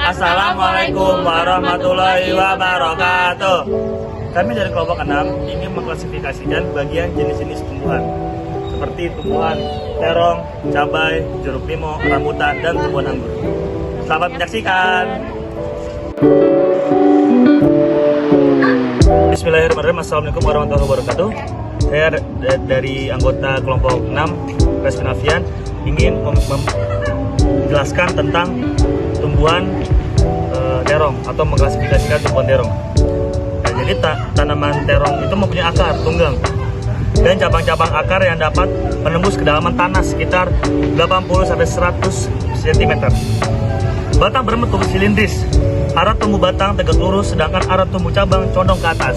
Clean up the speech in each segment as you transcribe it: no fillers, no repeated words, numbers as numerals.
Assalamualaikum warahmatullahi wabarakatuh. Kami dari kelompok 6 ingin mengklasifikasikan bagian jenis-jenis tumbuhan seperti tumbuhan terong, cabai, jeruk limau, rambutan, dan tumbuhan anggur. Selamat menyaksikan. Bismillahirrahmanirrahim. Assalamualaikum warahmatullahi wabarakatuh. Saya dari anggota kelompok 6 Resminavian ingin menjelaskan tentang tumbuhan terong atau mengklasifikasikan tumbuhan terong. Nah, jadi tanaman terong itu mempunyai akar tunggang dan cabang-cabang akar yang dapat menembus kedalaman tanah sekitar 80-100 cm. Batang berbentuk silindris, arah tumbuh batang tegak lurus, sedangkan arah tumbuh cabang condong ke atas.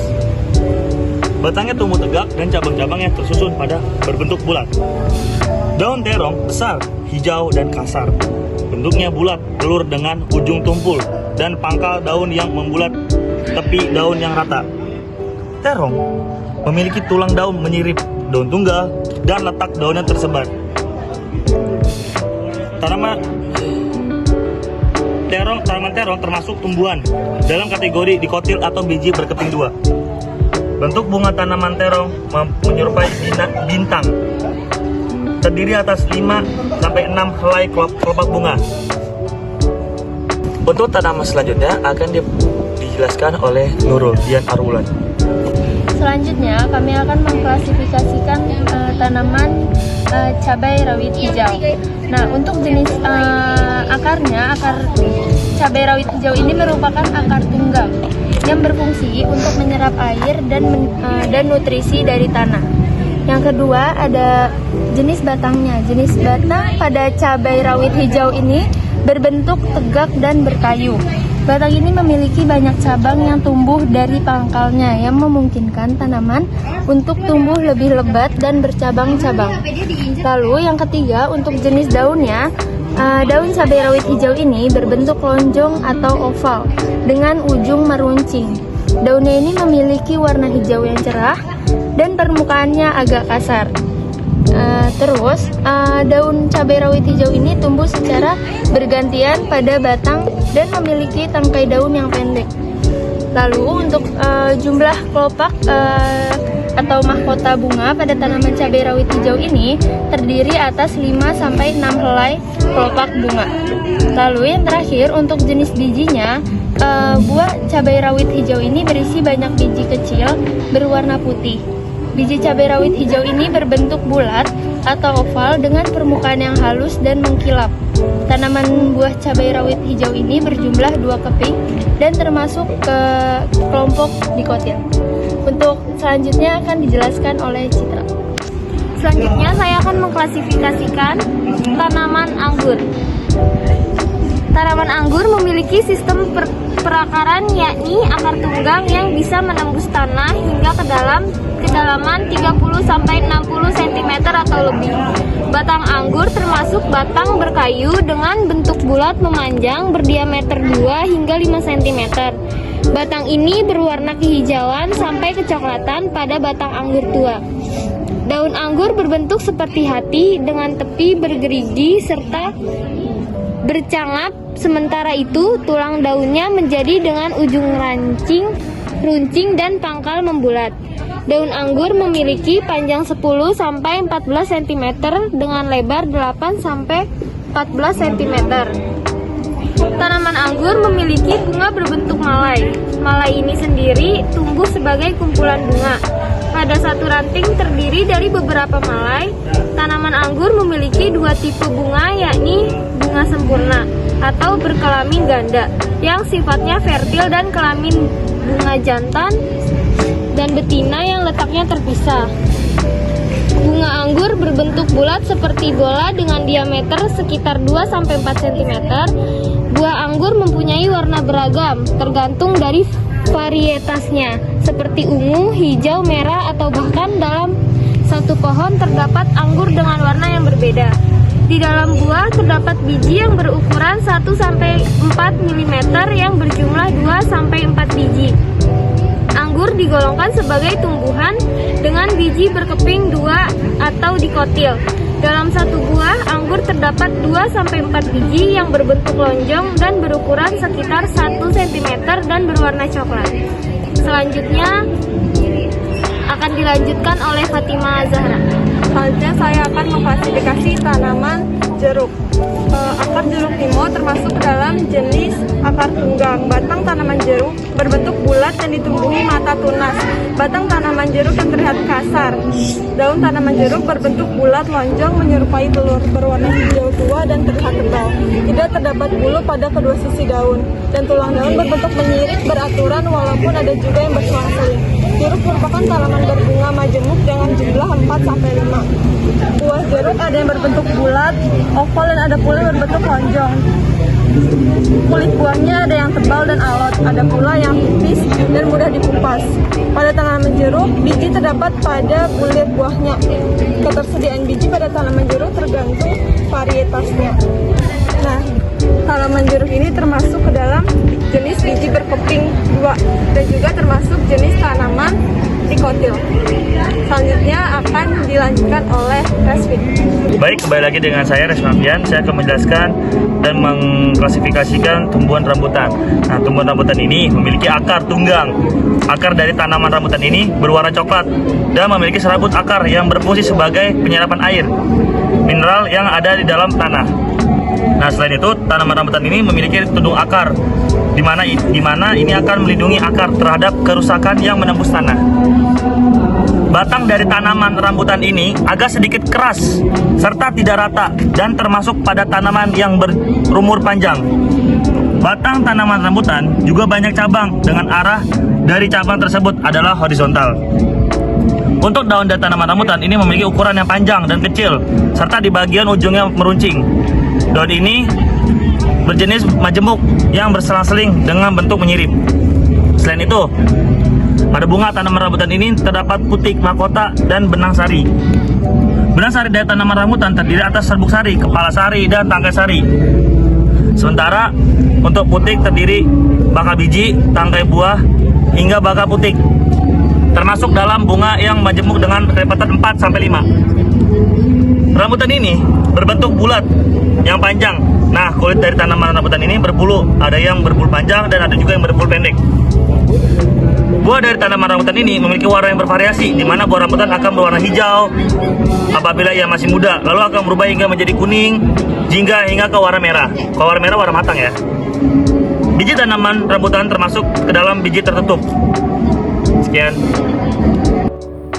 Batangnya tumbuh tegak dan cabang-cabangnya tersusun pada berbentuk bulat. Daun terong besar, hijau, dan kasar. Bentuknya bulat, telur dengan ujung tumpul, dan pangkal daun yang membulat, tepi daun yang rata. Terong memiliki tulang daun menyirip, daun tunggal, dan letak daunnya tersebar. Tanaman terong termasuk tumbuhan dalam kategori dikotil atau biji berkeping dua. Bentuk bunga tanaman terong menyerupai bintang, terdiri atas 5-6 helai kelopak bunga. Untuk tanaman selanjutnya akan dijelaskan oleh Nurul Dian Arwulan. Selanjutnya kami akan mengklasifikasikan tanaman cabai rawit hijau. Nah, untuk jenis akarnya, akar cabai rawit hijau ini merupakan akar tunggang yang berfungsi untuk menyerap air dan nutrisi dari tanah. Yang kedua ada jenis batangnya. Jenis batang pada cabai rawit hijau ini berbentuk tegak dan berkayu. Batang ini memiliki banyak cabang yang tumbuh dari pangkalnya yang memungkinkan tanaman untuk tumbuh lebih lebat dan bercabang-cabang. Lalu yang ketiga untuk jenis daunnya, daun cabai rawit hijau ini berbentuk lonjong atau oval dengan ujung meruncing. Daunnya ini memiliki warna hijau yang cerah dan permukaannya agak kasar. Terus daun cabai rawit hijau ini tumbuh secara bergantian pada batang dan memiliki tangkai daun yang pendek. Lalu untuk jumlah kelopak atau mahkota bunga pada tanaman cabai rawit hijau ini terdiri atas 5-6 helai kelopak bunga. Lalu yang terakhir untuk jenis bijinya, buah cabai rawit hijau ini berisi banyak biji kecil berwarna putih. Biji cabai rawit hijau ini berbentuk bulat atau oval dengan permukaan yang halus dan mengkilap. Tanaman buah cabai rawit hijau ini berjumlah 2 keping dan termasuk ke kelompok dikotil. Untuk selanjutnya akan dijelaskan oleh Citra. Selanjutnya saya akan mengklasifikasikan tanaman anggur. Tanaman anggur memiliki sistem perakaran, yakni akar tunggang yang bisa menembus tanah hingga ke kedalaman 30-60 cm atau lebih. Batang anggur termasuk batang berkayu dengan bentuk bulat memanjang berdiameter 2 hingga 5 cm. Batang ini berwarna kehijauan sampai kecoklatan pada batang anggur tua. Daun anggur berbentuk seperti hati dengan tepi bergerigi serta bercangap. Sementara itu, tulang daunnya menjadi dengan ujung runcing dan pangkal membulat. Daun anggur memiliki panjang 10-14 cm dengan lebar 8-14 cm. Tanaman anggur memiliki bunga berbentuk malai. Malai ini sendiri tumbuh sebagai kumpulan bunga. Pada satu ranting terdiri dari beberapa malai. Tanaman anggur memiliki 2 tipe bunga, yakni bunga sempurna atau berkelamin ganda yang sifatnya fertil dan kelamin bunga jantan dan betina yang letaknya terpisah. Bunga anggur berbentuk bulat seperti bola dengan diameter sekitar 2-4 cm. Buah anggur mempunyai warna beragam tergantung dari varietasnya, seperti ungu, hijau, merah, atau bahkan dalam satu pohon terdapat anggur dengan warna yang berbeda. Di dalam buah terdapat biji yang berukuran 1-4 mm yang berjumlah 2-4 biji. Anggur anggur digolongkan sebagai tumbuhan dengan biji berkeping 2 atau dikotil. Dalam satu buah anggur terdapat 2-4 biji yang berbentuk lonjong dan berukuran sekitar 1 cm dan berwarna coklat. Selanjutnya akan dilanjutkan oleh Fatima Zahra. Selanjutnya saya akan mengklasifikasi tanaman jeruk. Akar jeruk nimo termasuk dalam jenis akar tunggang. Batang tanaman jeruk berbentuk bulat dan ditumbuhi mata tunas. Batang tanaman jeruk yang terlihat kasar. Daun tanaman jeruk berbentuk bulat lonjong menyerupai telur, berwarna hijau tua dan terlihat tebal. Tidak terdapat bulu pada kedua sisi daun, dan tulang daun berbentuk menyirik beraturan walaupun ada juga yang berselang-seling. Jeruk merupakan tanaman berbunga majemuk dengan jumlah 4-5. Buah jeruk ada yang berbentuk bulat, oval, dan ada pula yang berbentuk lonjong. Kulit buahnya ada yang tebal dan alot, ada pula yang tipis dan mudah dikupas. Pada tanaman jeruk, biji terdapat pada bulir buahnya. Ketersediaan biji pada tanaman jeruk tergantung varietasnya. Nah, tanaman jeruk ini termasuk ke dalam jenis biji berkeping 2 dan juga termasuk jenis tanaman dikotil. Selanjutnya akan dilanjutkan oleh Resvin. Baik, kembali lagi dengan saya Resvin Alfian. Saya akan menjelaskan dan mengklasifikasikan tumbuhan rambutan. Nah, tumbuhan rambutan ini memiliki akar tunggang. Akar dari tanaman rambutan ini berwarna coklat dan memiliki serabut akar yang berfungsi sebagai penyerapan air mineral yang ada di dalam tanah. Nah, selain itu, tanaman rambutan ini memiliki tudung akar, di mana ini akan melindungi akar terhadap kerusakan yang menembus tanah. Batang dari tanaman rambutan ini agak sedikit keras serta tidak rata dan termasuk pada tanaman yang berumur panjang. Batang tanaman rambutan juga banyak cabang dengan arah dari cabang tersebut adalah horizontal. Untuk daun dari tanaman rambutan ini memiliki ukuran yang panjang dan kecil serta di bagian ujungnya meruncing. Daun ini berjenis majemuk yang berselang-seling dengan bentuk menyirip. Selain itu, pada bunga tanaman rambutan ini terdapat putik mahkota dan benang sari. Benang sari dari tanaman rambutan terdiri atas serbuk sari, kepala sari, dan tangkai sari. Sementara untuk putik terdiri bakal biji, tangkai buah, hingga bakal putik. Termasuk dalam bunga yang majemuk dengan kelipatan 4-5. Rambutan ini berbentuk bulat yang panjang. Nah, kulit dari tanaman rambutan ini berbulu. Ada yang berbulu panjang dan ada juga yang berbulu pendek. Buah dari tanaman rambutan ini memiliki warna yang bervariasi, di mana buah rambutan akan berwarna hijau apabila ia masih muda, lalu akan berubah hingga menjadi kuning, hingga ke warna merah. Kalau warna merah warna matang ya. Biji tanaman rambutan termasuk ke dalam biji tertutup. Sekian.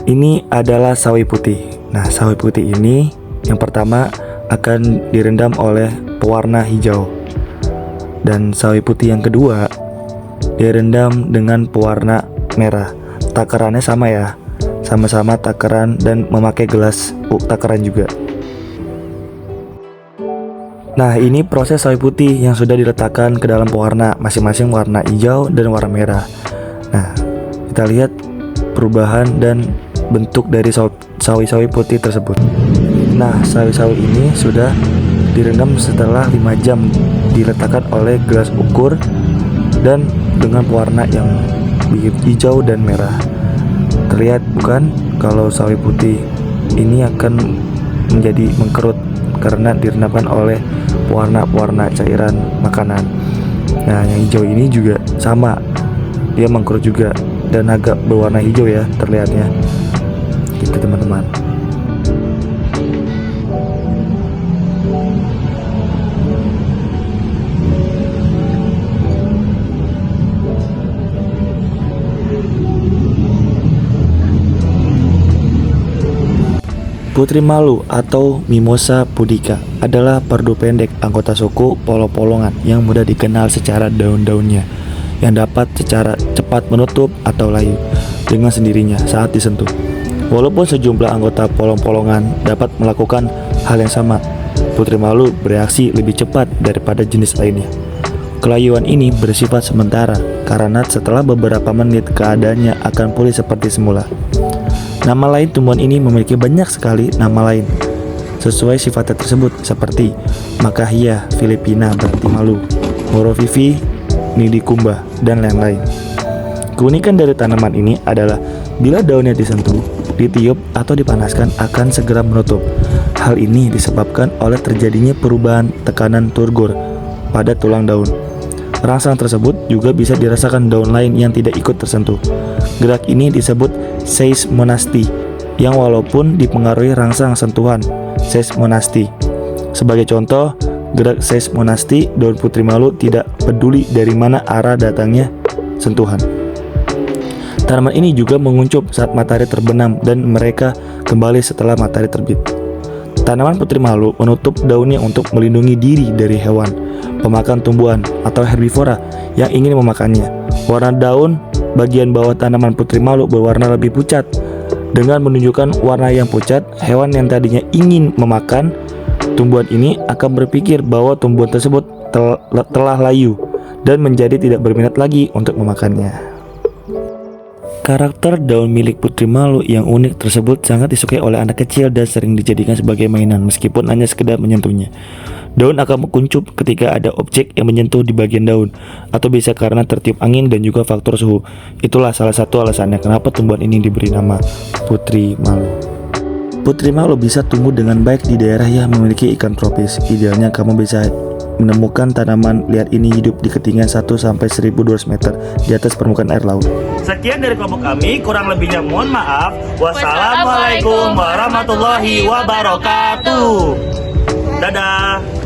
Ini adalah sawi putih. Nah, sawi putih ini yang pertama akan direndam oleh pewarna hijau. Dan sawi putih yang kedua direndam dengan pewarna merah. Takarannya sama ya. Sama-sama takaran dan memakai gelas takaran juga. Nah, ini proses sawi putih yang sudah diletakkan ke dalam pewarna, masing-masing warna hijau dan warna merah. Nah, kita lihat perubahan dan bentuk dari sawi-sawi putih tersebut. Nah, sawi-sawi ini sudah direndam setelah 5 jam, diletakkan oleh gelas ukur dan dengan pewarna yang hijau dan merah. Terlihat bukan kalau sawi putih ini akan menjadi mengkerut karena direndamkan oleh pewarna cairan makanan. Nah, yang hijau ini juga sama, dia mengkerut juga dan agak berwarna hijau ya terlihatnya. Gitu teman-teman. Putri Malu atau Mimosa pudica adalah perdu pendek anggota suku polong-polongan yang mudah dikenal secara daun-daunnya yang dapat secara cepat menutup atau layu dengan sendirinya saat disentuh. Walaupun sejumlah anggota polong-polongan dapat melakukan hal yang sama, Putri Malu bereaksi lebih cepat daripada jenis lainnya. Kelayuan ini bersifat sementara karena setelah beberapa menit keadaannya akan pulih seperti semula. Nama lain tumbuhan ini memiliki banyak sekali nama lain sesuai sifatnya tersebut, seperti Macahia Filipina berarti malu, Morovivi nidicumba, dan lain-lain. Keunikan dari tanaman ini adalah bila daunnya disentuh, ditiup, atau dipanaskan akan segera menutup. Hal ini disebabkan oleh terjadinya perubahan tekanan turgor pada tulang daun. Rangsang tersebut juga bisa dirasakan daun lain yang tidak ikut tersentuh. Gerak ini disebut seismonasti, yang walaupun dipengaruhi rangsang sentuhan seismonasti. Sebagai contoh, gerak seismonasti daun putri malu tidak peduli dari mana arah datangnya sentuhan. Tanaman ini juga menguncup saat matahari terbenam dan mereka kembali setelah matahari terbit. Tanaman putri malu menutup daunnya untuk melindungi diri dari hewan pemakan tumbuhan atau herbivora yang ingin memakannya. Warna daun bagian bawah tanaman putri malu berwarna lebih pucat. Dengan menunjukkan warna yang pucat, hewan yang tadinya ingin memakan tumbuhan ini akan berpikir bahwa tumbuhan tersebut telah layu dan menjadi tidak berminat lagi untuk memakannya. Karakter daun milik putri malu yang unik tersebut sangat disukai oleh anak kecil dan sering dijadikan sebagai mainan meskipun hanya sekedar menyentuhnya. Daun akan menguncup ketika ada objek yang menyentuh di bagian daun, atau bisa karena tertiup angin dan juga faktor suhu. Itulah salah satu alasannya kenapa tumbuhan ini diberi nama putri malu. Putri malu bisa tumbuh dengan baik di daerah yang memiliki iklim tropis. Idealnya kamu bisa menemukan tanaman liar ini hidup di ketinggian 1-1200 meter di atas permukaan air laut. Sekian dari kelompok kami, kurang lebihnya mohon maaf. Wassalamualaikum warahmatullahi wabarakatuh. Dadah.